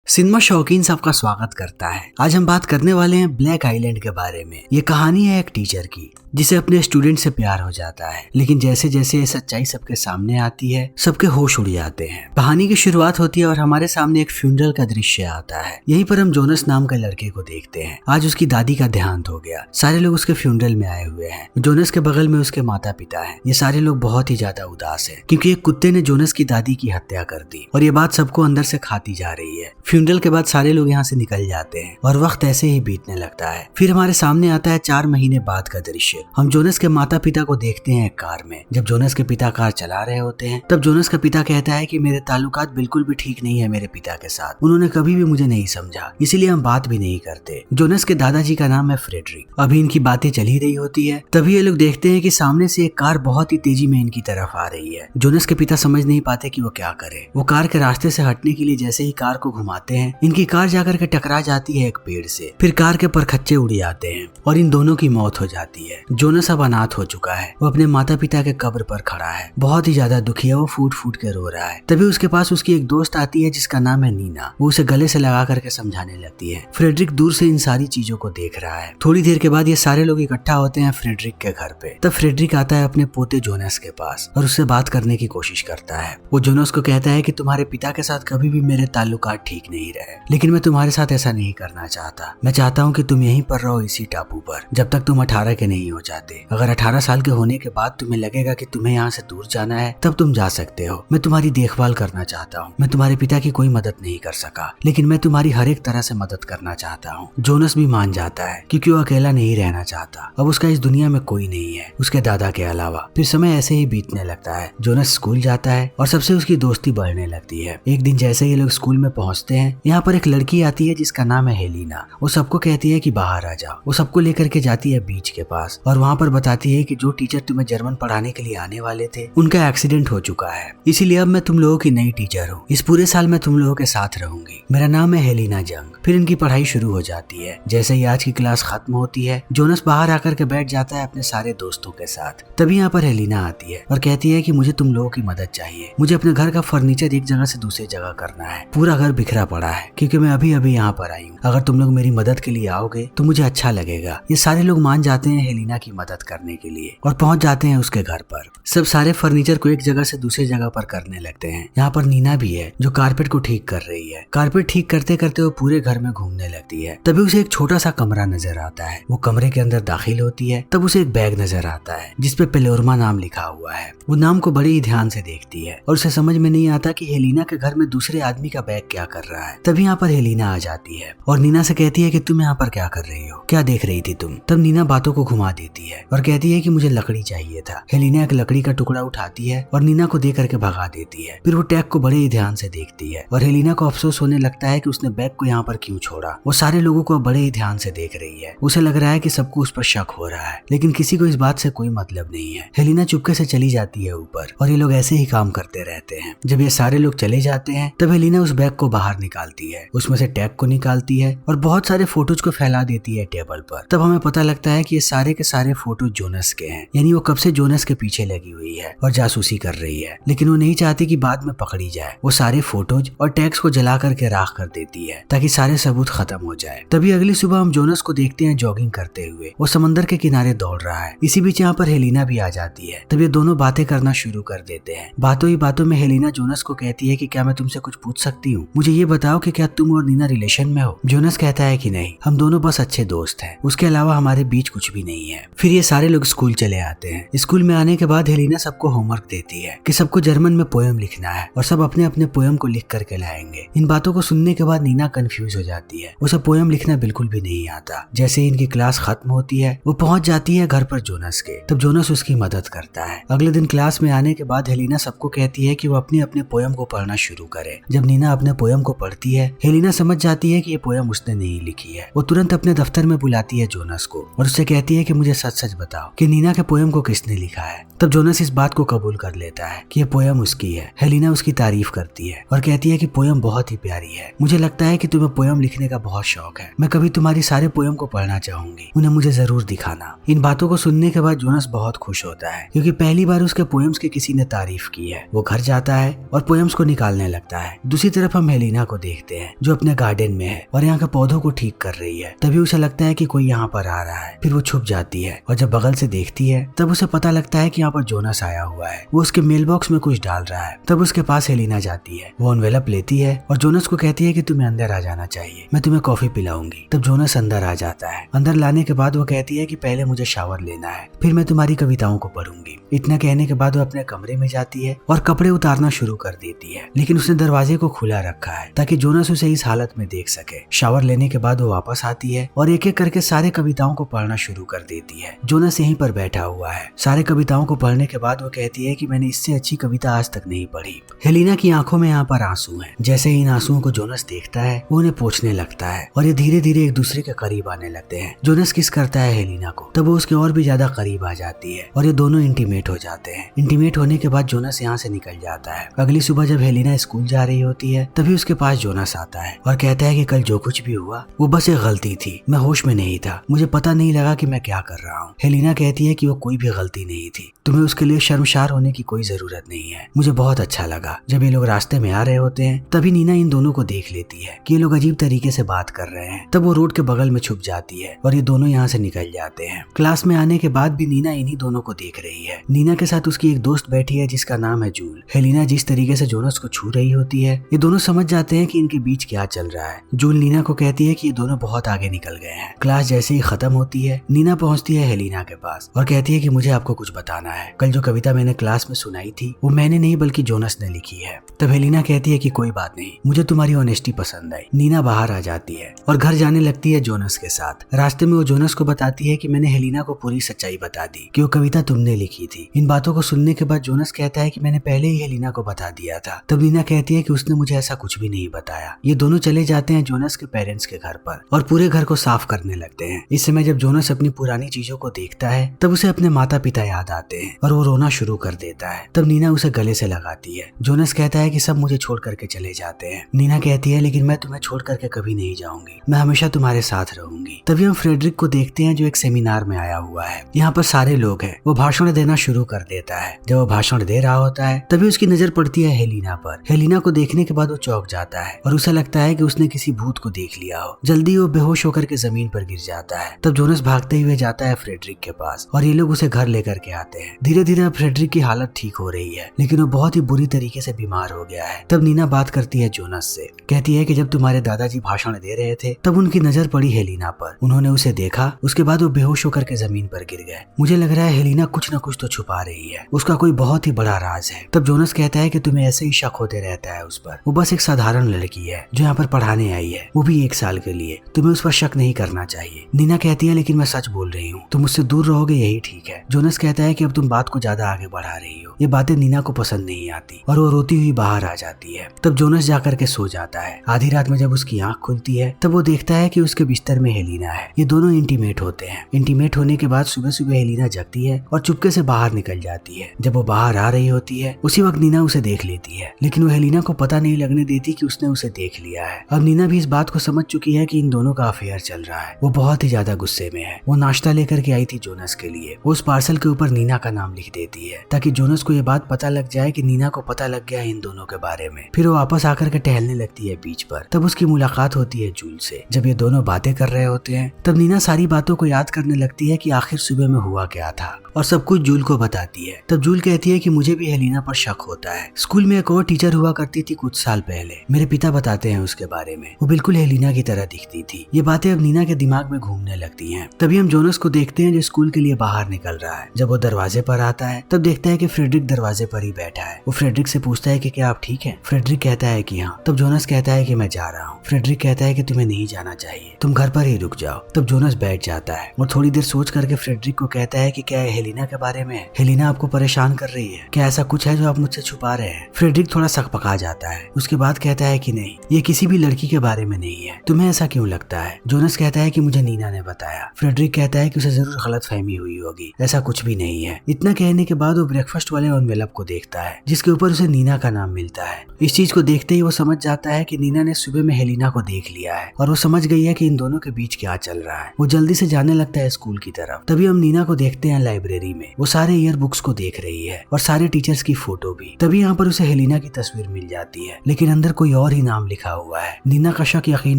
Cinema शौकीन सबका स्वागत करता है। आज हम बात करने वाले हैं ब्लैक आइलैंड के बारे में। ये कहानी है एक टीचर की जिसे अपने स्टूडेंट से प्यार हो जाता है, लेकिन जैसे जैसे ये सच्चाई सबके सामने आती है सबके होश उड़ जाते हैं। कहानी की शुरुआत होती है और हमारे सामने एक फ्यूनरल का दृश्य आता है। यहीं पर हम जोनस नाम के लड़के को देखते हैं। आज उसकी दादी का देहांत हो गया। सारे लोग उसके फ्यूनरल में आए हुए हैं। जोनस के बगल में उसके माता पिता हैं। ये सारे लोग बहुत ही ज्यादा उदास हैं क्योंकि एक कुत्ते ने जोनस की दादी की हत्या कर दी और ये बात सबको अंदर से खाती जा रही है। फ्यूनरल के बाद सारे लोग यहाँ से निकल जाते हैं और वक्त ऐसे ही बीतने लगता है। फिर हमारे सामने आता है 4 महीने बाद का दृश्य। हम जोनस के माता पिता को देखते हैं एक कार में। जब जोनस के पिता कार चला रहे होते हैं तब जोनस का पिता कहता है कि मेरे ताल्लुकात बिल्कुल भी ठीक नहीं है मेरे पिता के साथ। उन्होंने कभी भी मुझे नहीं समझा, इसीलिए हम बात भी नहीं करते। जोनस के दादाजी का नाम है फ्रेडरिक। अभी इनकी बातें चल ही रही होती है, तभी ये लोग देखते हैं कि सामने से एक कार बहुत ही तेजी में इनकी तरफ आ रही है। जोनस के पिता समझ नहीं पाते कि वो क्या करे। वो कार के रास्ते से हटने के लिए जैसे ही कार को घुमाते हैं, इनकी कार जाकर के टकरा जाती है एक पेड़ से। फिर कार के परखच्चे उड़ जाते हैं और इन दोनों की मौत हो जाती है। जोनस अब अनाथ हो चुका है। वो अपने माता पिता के कब्र पर खड़ा है, बहुत ही ज्यादा दुखी है। वो फूट फूट के रो रहा है। तभी उसके पास उसकी एक दोस्त आती है जिसका नाम है नीना। वो उसे गले से लगा करके समझाने लगती है। फ्रेडरिक दूर से इन सारी चीजों को देख रहा है। थोड़ी देर के बाद ये सारे लोग इकट्ठा होते हैं फ्रेडरिक के घर पे। तब फ्रेडरिक आता है अपने पोते जोनस के पास और उससे बात करने की कोशिश करता है। वो जोनस को कहता है कि तुम्हारे पिता के साथ कभी भी मेरे ताल्लुकात ठीक नहीं रहे, लेकिन मैं तुम्हारे साथ ऐसा नहीं करना चाहता। मैं चाहता हूँ कि तुम यहीं पर रहो इसी टापू पर जब तक तुम 18 के नहीं हो जाते। अगर 18 साल के होने के बाद तुम्हें लगेगा कि तुम्हें यहाँ से दूर जाना है तब तुम जा सकते हो। मैं तुम्हारी देखभाल करना चाहता हूँ। मैं तुम्हारे पिता की कोई मदद नहीं कर सका, लेकिन मैं तुम्हारी हर एक तरह से मदद करना चाहता हूँ। जोनस भी मान जाता है क्योंकि वो अकेला नहीं रहना चाहता। अब उसका इस दुनिया में कोई नहीं है उसके दादा के अलावा। फिर समय ऐसे ही बीतने लगता है। जोनस स्कूल जाता है और सबसे उसकी दोस्ती बढ़ने लगती है। एक दिन जैसे ये लोग स्कूल में पहुंचते हैं, यहाँ पर एक लड़की आती है जिसका नाम है हेलिना। वो सबको कहती है कि बाहर आ जाओ। वो सबको लेकर के जाती है बीच के पास और वहाँ पर बताती है कि जो टीचर तुम्हें जर्मन पढ़ाने के लिए आने वाले थे उनका एक्सीडेंट हो चुका है, इसीलिए अब मैं तुम लोगों की नई टीचर हूँ। इस पूरे साल मैं तुम लोगों के साथ रहूंगी। मेरा नाम है हेलिना जंग। फिर इनकी पढ़ाई शुरू हो जाती है। जैसे ही आज की क्लास खत्म होती है, जोनस बाहर आकर के बैठ जाता है अपने सारे दोस्तों के साथ। तभी यहाँ पर हेलिना आती है और कहती है कि मुझे तुम लोगों की मदद चाहिए। मुझे अपने घर का फर्नीचर एक जगह से दूसरी जगह करना है। पूरा घर बिखरा पड़ा है क्योंकि मैं अभी अभी यहाँ पर आई हूँ। अगर तुम लोग मेरी मदद के लिए आओगे तो मुझे अच्छा लगेगा। ये सारे लोग मान जाते हैं हेलिना की मदद करने के लिए और पहुंच जाते हैं उसके घर पर। सब सारे फर्नीचर को एक जगह से दूसरी जगह पर करने लगते हैं। यहाँ पर नीना भी है जो कारपेट को ठीक कर रही है। कारपेट ठीक करते करते वो पूरे घर में घूमने लगती है। तभी उसे एक छोटा सा कमरा नजर आता है। वो कमरे के अंदर दाखिल होती है तब उसे एक बैग नजर आता है जिसपे पेलोरमा नाम लिखा हुआ है। वो नाम को बड़े ही ध्यान से देखती है और उसे समझ में नहीं आता कि हेलिना के घर में दूसरे आदमी का बैग क्या कर रहा है। तभी यहाँ पर हेलिना आ जाती है और नीना से कहती है कि तुम यहाँ पर क्या कर रही हो, क्या देख रही थी तुम। तब नीना बातों को घुमा देती है और कहती है कि मुझे लकड़ी चाहिए था। हेलिना एक लकड़ी का टुकड़ा उठाती है और नीना को दे करके भगा देती है। फिर वो टैग को बड़े ही ध्यान से देखती है और हेलिना को अफसोस होने लगता है कि उसने बैग को यहाँ पर क्यों छोड़ा। वो सारे लोगों को बड़े ही ध्यान से देख रही है। उसे लग रहा है कि सबको उस पर शक हो रहा है, लेकिन किसी को इस बात से कोई मतलब नहीं है। हेलिना चुपके से चली जाती है ऊपर और ये लोग ऐसे ही काम करते रहते हैं। जब ये सारे लोग चले जाते हैं तब हेलिना उस बैग को बाहर निकालती है, उसमें से टैग को निकालती है और बहुत सारे फोटोज को फैला देती है टेबल पर। तब हमें पता लगता है कि ये सारे के सारे फोटो जोनस के हैं, यानी वो कब से जोनस के पीछे लगी हुई है और जासूसी कर रही है, लेकिन वो नहीं चाहती कि बाद में पकड़ी जाए। वो सारे फोटोज और टैग्स को जला करके राख कर देती है ताकि सारे सबूत खत्म हो जाए। तभी अगली सुबह हम जोनस को देखते हैं जॉगिंग करते हुए। वो समंदर के किनारे दौड़ रहा है। इसी बीच यहाँ पर हेलिना भी आ जाती है। तब ये दोनों बातें करना शुरू कर देते हैं। बातों ही बातों में हेलिना जोनस को कहती है कि क्या मैं तुमसे कुछ पूछ सकती हूँ? मुझे ये बताओ कि क्या तुम और नीना रिलेशन में हो? जोनस कहता है कि नहीं, हम दोनों बस अच्छे दोस्त हैं, उसके अलावा हमारे बीच कुछ भी नहीं है। फिर ये सारे लोग स्कूल चले आते हैं। स्कूल में आने के बाद हेलिना सबको होमवर्क देती है कि सबको जर्मन में पोयम लिखना है और सब अपने अपने पोयम को लिख करके लाएंगे। इन बातों को सुनने के बाद नीना कंफ्यूज हो जाती है। उसे पोयम लिखना बिल्कुल भी नहीं आता। जैसे ही इनकी क्लास खत्म होती है वो पहुंच जाती है घर पर जोनस के। तब जोनस उसकी मदद करता है। अगले दिन क्लास में आने के बाद हेलिना सबको कहती है कि वो अपने अपने पोयम को पढ़ना शुरू करे। जब नीना अपने पोयम को पढ़ती है, हेलिना समझ जाती है कि ये पोयम उसने नहीं लिखी है। वो तुरंत अपने दफ्तर में बुलाती है जोनस को और उससे कहती है कि मुझे सच सच बताओ कि नीना के पोयम को किसने लिखा है। तब जोनस इस बात को कबूल कर लेता है कि ये पोयम उसकी है। हेलिना उसकी तारीफ करती है और कहती है कि पोयम बहुत ही प्यारी है। मुझे लगता है कि तुम्हें पोयम लिखने का बहुत शौक है। मैं कभी तुम्हारी सारे पोयम को पढ़ना चाहूंगी, उन्हें मुझे जरूर दिखाना। इन बातों को सुनने के बाद जोनस बहुत खुश होता है क्योंकि पहली बार उसके पोयम्स की किसी ने तारीफ की है। वो घर जाता है और पोयम्स को निकालने लगता है। दूसरी तरफ हम हेलिना को को देखते हैं जो अपने गार्डन में है और यहाँ के पौधों को ठीक कर रही है। तभी उसे लगता है कि कोई यहाँ पर आ रहा है। फिर वो छुप जाती है और जब बगल से देखती है तब उसे पता लगता है कि यहाँ पर जोनस आया हुआ है। वो उसके मेल बॉक्स में कुछ डाल रहा है। तब उसके पास हेलिना जाती है। वो एनवेलप लेती है और जोनस को कहती है कि तुम्हें अंदर आ जाना चाहिए, मैं तुम्हें कॉफी पिलाऊंगी। तब जोनस अंदर आ जाता है। अंदर लाने के बाद वो कहती है कि पहले मुझे शावर लेना है, फिर मैं तुम्हारी कविताओं को पढ़ूंगी। इतना कहने के बाद वो अपने कमरे में जाती है और कपड़े उतारना शुरू कर देती है, लेकिन उसने दरवाजे को खुला रखा है ताकि जोनस उसे इस हालत में देख सके। शावर लेने के बाद वो वापस आती है और एक एक करके सारे कविताओं को पढ़ना शुरू कर देती है। जोनस यहीं पर बैठा हुआ है। सारे कविताओं को पढ़ने के बाद वो कहती है कि मैंने इससे अच्छी कविता आज तक नहीं पढ़ी। हेलिना की आंखों में यहाँ पर आंसू हैं। जैसे ही इन आंसुओं को जोनस देखता है वो उन्हें पोंछने लगता है और ये धीरे धीरे एक दूसरे के करीब आने लगते हैं। जोनस किस करता है हेलिना को, तब वो उसके और भी ज्यादा करीब आ जाती है और ये दोनों इंटीमेट हो जाते हैं। इंटीमेट होने के बाद जोनस यहाँ से निकल जाता है। अगली सुबह जब हेलिना स्कूल जा रही होती है तभी उसके पास जोनस आता है और कहता है कि कल जो कुछ भी हुआ वो बस एक गलती थी, मैं होश में नहीं था, मुझे पता नहीं लगा कि मैं क्या कर रहा हूँ। हेलिना कहती है कि वो कोई भी गलती नहीं थी, तुम्हें उसके लिए शर्मसार होने की कोई जरूरत नहीं है। मुझे बहुत अच्छा लगा। जब ये लोग रास्ते में आ रहे होते हैं तभी नीना इन दोनों को देख लेती है कि ये लोग अजीब तरीके से बात कर रहे हैं। तब वो रोड के बगल में छुप जाती है और ये दोनों यहाँ से निकल जाते हैं। क्लास में आने के बाद भी नीना इन्हीं दोनों को देख रही है। नीना के साथ उसकी एक दोस्त बैठी है जिसका नाम है जूल। हेलिना जिस तरीके से जोनस को छू रही होती है ये दोनों समझ जाते हैं कि इनके बीच क्या चल रहा है। जूल नीना को कहती है कि ये दोनों बहुत आगे निकल गए हैं। क्लास जैसे ही खत्म होती है नीना पहुंचती है हेलिना के पास और कहती है कि मुझे आपको कुछ बताना है। कल जो कविता मैंने क्लास में सुनाई थी वो मैंने नहीं बल्कि जोनस ने लिखी है। तब हेलिना कहती है कि कोई बात नहीं, मुझे तुम्हारी ऑनेस्टी पसंद आई। नीना बाहर आ जाती है और घर जाने लगती है जोनस के साथ। रास्ते में वो जोनस को बताती है कि मैंने हेलिना को पूरी सच्चाई बता दी कि वो कविता तुमने लिखी थी। इन बातों को सुनने के बाद जोनस कहता है कि मैंने पहले ही हेलिना को बता दिया था। तब नीना कहती है कि उसने मुझे ऐसा कुछ भी नहीं बताया। ये दोनों चले जाते हैं जोनस के पेरेंट्स के घर पर और पूरे घर को साफ करने लगते हैं। इस समय जब जोनस अपनी पुरानी चीजों को देखता है तब उसे अपने माता पिता याद आते हैं और वो रोना शुरू कर देता है। तब नीना उसे गले से लगाती है। जोनस कहता है कि सब मुझे छोड़ करके चले जाते हैं। नीना कहती है लेकिन मैं तुम्हें छोड़ करके कभी नहीं जाऊंगी, मैं हमेशा तुम्हारे साथ रहूंगी। तभी हम फ्रेडरिक को देखते हैं जो एक सेमिनार में आया हुआ है। यहाँ पर सारे लोग हैं। वो भाषण देना शुरू कर देता है। जब वो भाषण दे रहा होता है तभी उसकी नजर पड़ती है हेलिना पर। हेलिना को देखने के बाद वो चौंक जाता है और उसे लगता है कि उसने किसी भूत को देख लिया हो। जल्दी वो बेहोश होकर के जमीन पर गिर जाता है। तब जोनस भागते हुए जाता है फ्रेडरिक के पास और ये लोग उसे घर लेकर के आते हैं। धीरे धीरे फ्रेडरिक की हालत ठीक हो रही है लेकिन वो बहुत ही बुरी तरीके से बीमार हो गया है। तब नीना बात करती है जोनस से, कहती है कि जब तुम्हारे दादाजी भाषण दे रहे थे तब उनकी नजर पड़ी हेलिना पर। उन्होंने उसे देखा, उसके बाद वो बेहोश होकर के जमीन पर गिर गए। मुझे लग रहा है हेलिना कुछ न कुछ तो छुपा रही है, उसका कोई बहुत ही बड़ा राज है। तब जोनस कहता है कि तुम्हें ऐसे ही शक होते रहता है उस पर, वो बस एक साधारण लड़की है जो यहाँ पर पढ़ाने आई है, वो भी 1 साल के लिए, तुम्हें उस पर शक नहीं करना चाहिए। नीना कहती है लेकिन मैं सच बोल रही हूँ, तुम मुझसे दूर रहोगे यही ठीक है। जोनस कहता है कि अब तुम बात को ज्यादा आगे बढ़ा रही हो। ये बातें नीना को पसंद नहीं आती और वो रोती हुई बाहर आ जाती है। तब जोनस जाकर के सो जाता है। आधी रात में जब उसकी आंख खुलती है तब वो देखता है कि उसके बिस्तर में हेलिना है। ये दोनों इंटीमेट होते हैं। इंटीमेट होने के बाद सुबह सुबह हेलिना जगती है और चुपके से बाहर निकल जाती है। जब वो बाहर आ रही होती है उसी वक्त नीना उसे देख लेती है, लेकिन वो हेलिना को पता नहीं लगने देती कि उसने उसे देख लिया है। अब नीना भी इस बात को समझ चुकी है कि इन दोनों का अफेयर चल रहा है। वो बहुत ही ज्यादा गुस्से में है। वो नाश्ता लेकर के आई थी जोनस के लिए। वो उस पार्सल के ऊपर नीना का नाम लिख देती है ताकि जोनस को ये बात पता लग जाए कि नीना को पता लग गया है इन दोनों के बारे में। फिर वो वापस आकर के टहलने लगती है बीच पर। तब उसकी मुलाकात होती है जूल से। जब ये दोनों बातें कर रहे होते हैं तब नीना सारी बातों को याद करने लगती है कि आखिर सुबह में हुआ क्या था और सब कुछ जूल को बताती है। तब जूल कहती है कि मुझे भी हेलिना पर शक होता है। स्कूल में एक और टीचर हुआ करती थी कुछ साल पहले, मेरे पिता बताते हैं उसके बारे में, वो बिल्कुल हेलिना की तरह दिखती थी। ये बातें अब नीना के दिमाग में घूमने लगती हैं। तभी हम जोनस को देखते हैं जो स्कूल के लिए बाहर निकल रहा है। जब वो दरवाजे पर आता है तब देखता है कि फ्रेडरिक दरवाजे पर ही बैठा है। वो फ्रेडरिक से पूछता है कि क्या आप ठीक हैं? फ्रेडरिक कहता है कि हाँ। तब जोनस कहता है कि मैं जा रहा हूँ। फ्रेडरिक कहता है कि तुम्हें नहीं जाना चाहिए, तुम घर पर ही रुक जाओ। तब जोनस बैठ जाता है और थोड़ी देर सोच करके फ्रेडरिक को कहता है कि क्या हेलिना के बारे में, हेलिना आपको परेशान कर रही है, क्या ऐसा कुछ है जो आप मुझसे छुपा रहे हैं? फ्रेडरिक थोड़ा सकपका जाता है। उसके बाद कहता है कि नहीं, ये किसी भी लड़की के बारे में नहीं है, तुम्हें ऐसा क्यों लगता है? जोनस कहता है कि मुझे नीना ने बताया। फ्रेडरिक कहता है कि उसे जरूर गलतफहमी हुई होगी, ऐसा कुछ भी नहीं है। इतना कहने के बाद वो ब्रेकफास्ट वाले एनवेलप को देखता है जिसके ऊपर उसे नीना का नाम मिलता है। इस चीज को देखते ही वो समझ जाता है कि नीना ने सुबह में हेलिना को देख लिया है और वो समझ गई है कि इन दोनों के बीच क्या चल रहा है। वो जल्दी से जाने लगता है स्कूल की तरफ। तभी हम नीना को देखते हैं लाइब्रेरी में। वो सारे ईयर बुक्स को देख रही है और सारे टीचर्स की फोटो भी। तभी यहाँ पर उसे हेलिना की तस्वीर मिल जाती है, लेकिन अंदर कोई और ही नाम लिखा हुआ है। नीना का शक यकीन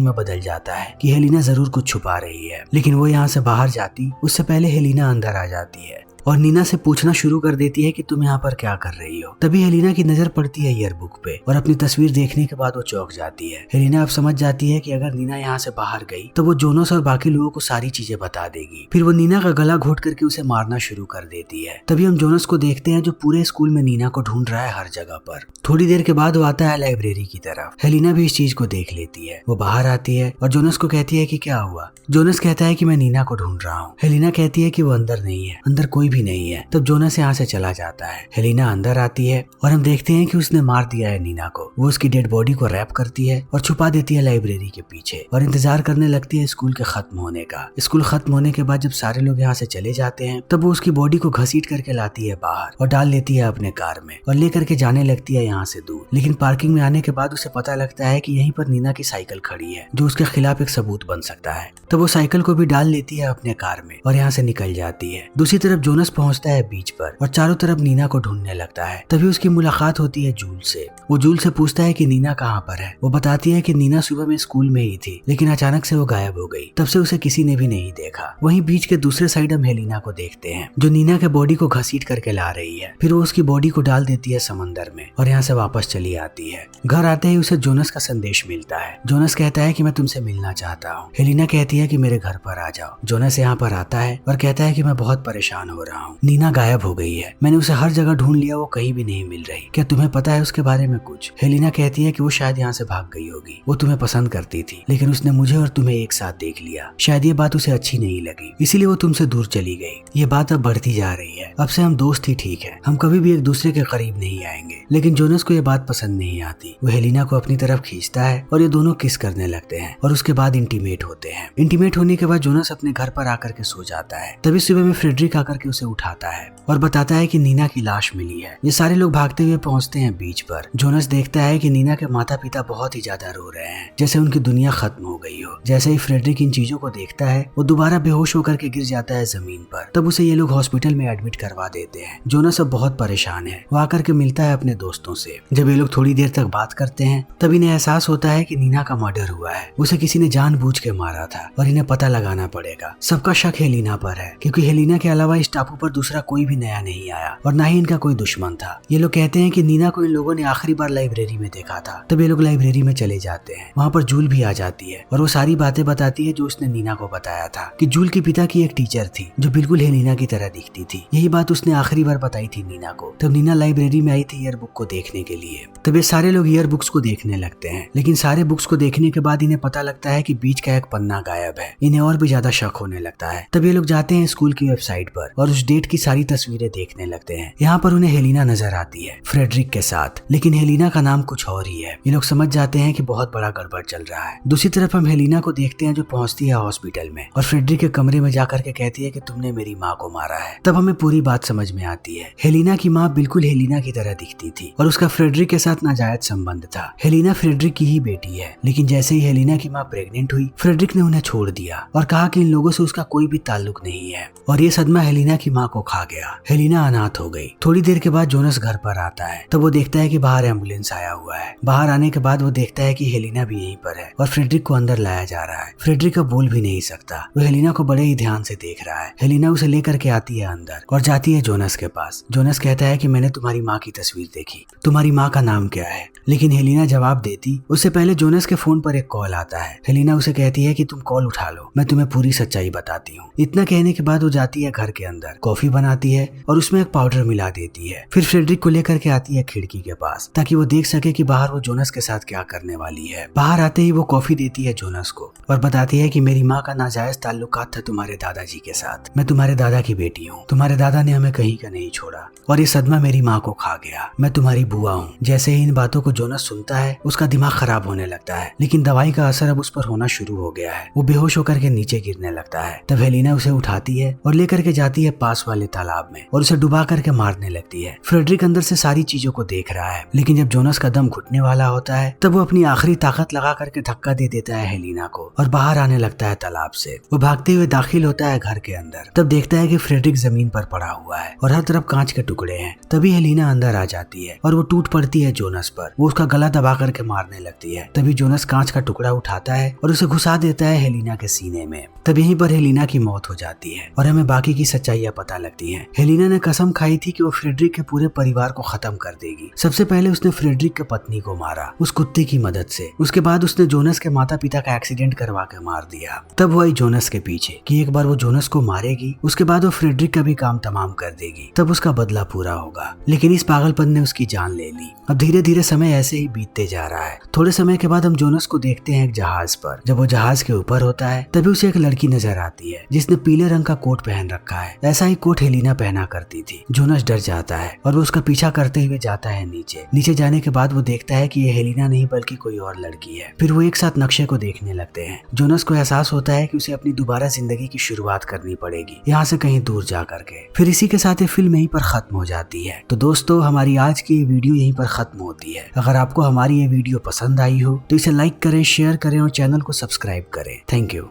में बदल जाता है कि हेलिना जरूर कुछ छुपा रही है, लेकिन वो यहाँ से बाहर जाती उससे पहले हेलिना अंदर आ जाती है और नीना से पूछना शुरू कर देती है कि तुम यहाँ पर क्या कर रही हो। तभी हेलिना की नजर पड़ती है ईयरबुक पे और अपनी तस्वीर देखने के बाद वो चौंक जाती है। हेलिना अब समझ जाती है कि अगर नीना यहाँ से बाहर गई तो वो जोनस और बाकी लोगों को सारी चीजें बता देगी। फिर वो नीना का गला घोट करके उसे मारना शुरू कर देती है। तभी हम जोनस को देखते हैं जो पूरे स्कूल में नीना को ढूंढ रहा है हर जगह पर। थोड़ी देर के बाद वो आता है लाइब्रेरी की तरफ। हेलिना भी इस चीज को देख लेती है। वो बाहर आती है और जोनस को कहती है कि क्या हुआ। जोनस कहता है कि मैं नीना को ढूंढ रहा हूँ। हेलिना कहती है कि वो अंदर नहीं है, अंदर कोई भी नहीं है। तब जोनस यहाँ से चला जाता है। हेलिना अंदर आती है और हम देखते हैं कि उसने मार दिया है नीना को। वो उसकी डेड बॉडी को रैप करती है और छुपा देती है लाइब्रेरी के पीछे और इंतजार करने लगती है स्कूल के खत्म होने का। स्कूल खत्म होने के बाद जब सारे लोग यहाँ से चले जाते हैं तब वो उसकी बॉडी को घसीट करके लाती है बाहर और डाल लेती है अपने कार में और लेकर के जाने लगती है यहाँ से दूर। लेकिन पार्किंग में आने के बाद उसे पता लगता है कि यहीं पर नीना की साइकिल खड़ी है जो उसके खिलाफ एक सबूत बन सकता है। तो वो साइकिल को भी डाल लेती है अपने कार में और यहाँ से निकल जाती है। दूसरी तरफ जोनस पहुंचता है बीच पर और चारों तरफ नीना को ढूंढने लगता है। तभी उसकी मुलाकात होती है जूल से। वो जूल से पूछता है कि नीना कहाँ पर है। वो बताती है कि नीना सुबह में स्कूल में ही थी, लेकिन अचानक से वो गायब हो गई। तब से उसे किसी ने भी नहीं देखा। वहीं बीच के दूसरे साइड हम हेलिना को देखते हैं जो नीना के बॉडी को घसीट करके ला रही है। फिर वो उसकी बॉडी को डाल देती है समंदर में और यहाँ से वापस चली आती है। घर आते ही उसे जोनस का संदेश मिलता है। जोनस कहता है कि मैं तुमसे मिलना चाहता हूँ। हेलिना कहती है कि मेरे घर पर आ जाओ। जोनस यहाँ पर आता है और कहता है कि मैं बहुत परेशान हो रहा हूँ। नीना गायब हो गई है, मैंने उसे हर जगह ढूंढ लिया, वो कहीं भी नहीं मिल रही। क्या तुम्हें पता है उसके बारे में कुछ? हेलिना कहती है कि वो शायद यहाँ से भाग गई होगी। वो तुम्हें पसंद करती थी, लेकिन उसने मुझे और तुम्हें एक साथ देख लिया। शायद ये बात उसे अच्छी नहीं लगी, इसीलिए वो तुमसे दूर चली गई। ये बात अब बढ़ती जा रही है। अब से हम दोस्त ही ठीक है, हम कभी भी एक दूसरे के करीब नहीं आएंगे। लेकिन जोनस को ये बात पसंद नहीं आती। वो हेलिना को अपनी तरफ खींचता है और ये दोनों किस करने लगते हैं और उसके बाद इंटीमेट होते हैं। इंटीमेट होने के बाद जोनस अपने घर पर आकर के सो जाता है। तभी सुबह में फ्रेडरिक आकर के उसे उठाता है और बताता है कि नीना की लाश मिली है। ये सारे लोग भागते हुए पहुंचते हैं बीच पर। जोनस देखता है कि नीना के माता पिता बहुत ही ज्यादा रो रहे हैं, जैसे उनकी दुनिया खत्म हो गई हो। जैसे ही फ्रेडरिक इन चीजों को देखता है वो दोबारा बेहोश होकर के गिर जाता है जमीन पर। तब उसे ये लोग हॉस्पिटल में एडमिट करवा देते हैं। जोनस अब बहुत परेशान है। वो आकर के मिलता है अपने दोस्तों से। जब ये लोग थोड़ी देर तक बात करते हैं तब इन्हें एहसास होता है कि नीना का मर्डर हुआ है। उसे किसी ने जानबूझ के मारा था और इन्हें पता लगाना पड़ेगा। सबका शक हेलिना पर है क्योंकि हेलिना के अलावा इस टापू पर दूसरा कोई भी नया नहीं आया और ना ही इनका कोई दुश्मन था। ये लोग कहते हैं कि नीना को इन लोगों ने आखिरी बार लाइब्रेरी में देखा था। तब ये लोग लाइब्रेरी में चले जाते हैं। वहाँ पर जूल भी आ जाती है और वो सारी बातें बताती है जो उसने नीना को बताया था कि जूल के पिता की एक टीचर थी जो बिल्कुल हेलिना की तरह दिखती थी। यही बात उसने आखिरी बार बताई थी नीना को। तब नीना लाइब्रेरी में आई थी ईयरबुक को देखने के लिए। तब ये सारे लोग ईयरबुक्स को देखने लगते हैं, लेकिन सारे बुक्स को देखने के बाद इन्हें पता लगता है कि बीच का एक पन्ना गायब है। इन्हें और भी ज्यादा शक होने लगता है। तब ये लोग जाते हैं स्कूल की वेबसाइट पर और उस डेट की सारी तस्वीरें देखने लगते हैं। यहाँ पर उन्हें हेलिना नजर आती है फ्रेडरिक के साथ, लेकिन हेलिना का नाम कुछ और ही है। ये लोग समझ जाते हैं कि बहुत बड़ा गड़बड़ चल रहा है। दूसरी तरफ हम हेलिना को देखते हैं जो पहुंचती है हॉस्पिटल में और फ्रेडरिक के कमरे में जाकर के कहती है कि तुमने मेरी माँ को मारा है। तब हमें पूरी बात समझ में आती है। हेलिना की माँ बिल्कुल हेलिना की तरह दिखती थी और उसका फ्रेडरिक के साथ नाजायज संबंध था। हेलिना फ्रेडरिक की ही बेटी है, लेकिन जैसे ही हेलिना की माँ प्रेग्नेंट हुई फ्रेडरिक ने उन्हें छोड़ दिया और कहा कि इन लोगों से उसका कोई भी ताल्लुक नहीं है और ये सदमा हेलिना की माँ को खा गया। हेलिना अनाथ हो गई। थोड़ी देर के बाद जोनस घर पर आता है। तब वो देखता है कि बाहर एम्बुलेंस आया हुआ है। बाहर आने के बाद वो देखता है कि हेलिना भी यहीं पर है और फ्रेडरिक को अंदर लाया जा रहा है। फ्रेडरिक अब बोल भी नहीं सकता। वो हेलिना को बड़े ही ध्यान से देख रहा है। हेलिना उसे लेकर के आती है अंदर और जाती है जोनस के पास। जोनस कहता है कि मैंने तुम्हारी माँ की तस्वीर देखी, तुम्हारी माँ का नाम क्या है? लेकिन हेलिना जवाब देती उससे पहले जोनस के फोन पर एक कॉल आता है। हेलिना उसे कहती है कि तुम कॉल उठा लो, मैं तुम्हें पूरी सच्चाई बताती हूँ। इतना कहने के बाद वो जाती है घर के अंदर, कॉफी बनाती है और उसमें एक पाउडर मिला देती है। फिर फ्रेडरिक को लेकर के आती है खिड़की के पास ताकि वो देख सके कि बाहर वो जोनस के साथ क्या करने वाली है। बाहर आते ही वो कॉफी देती है जोनस को और बताती है कि मेरी माँ का नाजायज ताल्लुकात था तुम्हारे दादाजी के साथ। मैं तुम्हारे दादा की बेटी हूँ। तुम्हारे दादा ने हमें कहीं का नहीं छोड़ा और ये सदमा मेरी माँ को खा गया। मैं तुम्हारी बुआ हूँ। जैसे ही इन बातों को जोनस सुनता है उसका दिमाग खराब होने लगता है, लेकिन दवाई का असर अब उस पर होना शुरू हो गया है। वो बेहोश होकर के नीचे गिरने लगता है। तब हेलिना उसे उठाती है और लेकर के जाती है पास वाले तालाब में और उसे डुबा करके मारने लगती है। फ्रेडरिक अंदर से सारी चीजों को देख रहा है, लेकिन जब जोनस का दम घुटने वाला होता है तब वो अपनी आखिरी ताकत लगा करके धक्का दे देता है हेलिना को और बाहर आने लगता है तालाब से। वो भागते हुए दाखिल होता है घर के अंदर, तब देखता है कि फ्रेडरिक जमीन पर पड़ा हुआ है और हर तरफ कांच के टुकड़े हैं। तभी हेलिना अंदर आ जाती है और वो टूट पड़ती है जोनस पर। वो उसका गला दबा करके मारने लगती है। तभी जोनस कांच का टुकड़ा उठाता है और उसे घुसा देता है हेलिना के सीने में। तब यहीं पर हेलिना की मौत हो जाती है और हमें बाकी की सच्चाइयां पता लगती हैं। हेलिना ने कसम खाई थी कि वो फ्रेडरिक के पूरे परिवार को खत्म कर देगी। सबसे पहले उसने फ्रेडरिक के पत्नी को मारा उस कुत्ते की मदद से। उसके बाद उसने जोनस के माता पिता का एक्सीडेंट करवा के मार दिया। तब वो आई जोनस के पीछे कि एक बार वो जोनस को मारेगी, उसके बाद वो फ्रेडरिक का भी काम तमाम कर देगी, तब उसका बदला पूरा होगा। लेकिन इस पागलपन ने उसकी जान ले ली। अब धीरे धीरे समय ऐसे ही बीतते जा रहा है। थोड़े समय के बाद हम जोनस को देखते हैं एक जहाज पर। जब वो जहाज के ऊपर होता है तभी उसे एक लड़की नजर आती है जिसने पीले रंग का कोट पहन रखा है। ऐसा ही कोट हेलिना पहना करती थी। जोनस डर जाता है और वो उसका पीछा करते हुए जाता है नीचे। नीचे जाने के बाद वो देखता है कि ये हेलिना नहीं बल्कि कोई और लड़की है। फिर वो एक साथ नक्शे को देखने लगते हैं। जोनस को एहसास होता है कि उसे अपनी दोबारा जिंदगी की शुरुआत करनी पड़ेगी, यहाँ से कहीं दूर जा करके। फिर इसी के साथ ये फिल्म यहीं पर खत्म हो जाती है। तो दोस्तों, हमारी आज की ये वीडियो यहीं पर खत्म होती है। अगर आपको हमारी ये वीडियो पसंद आई हो तो इसे लाइक करें, शेयर करें और चैनल को सब्सक्राइब करें। Thank you.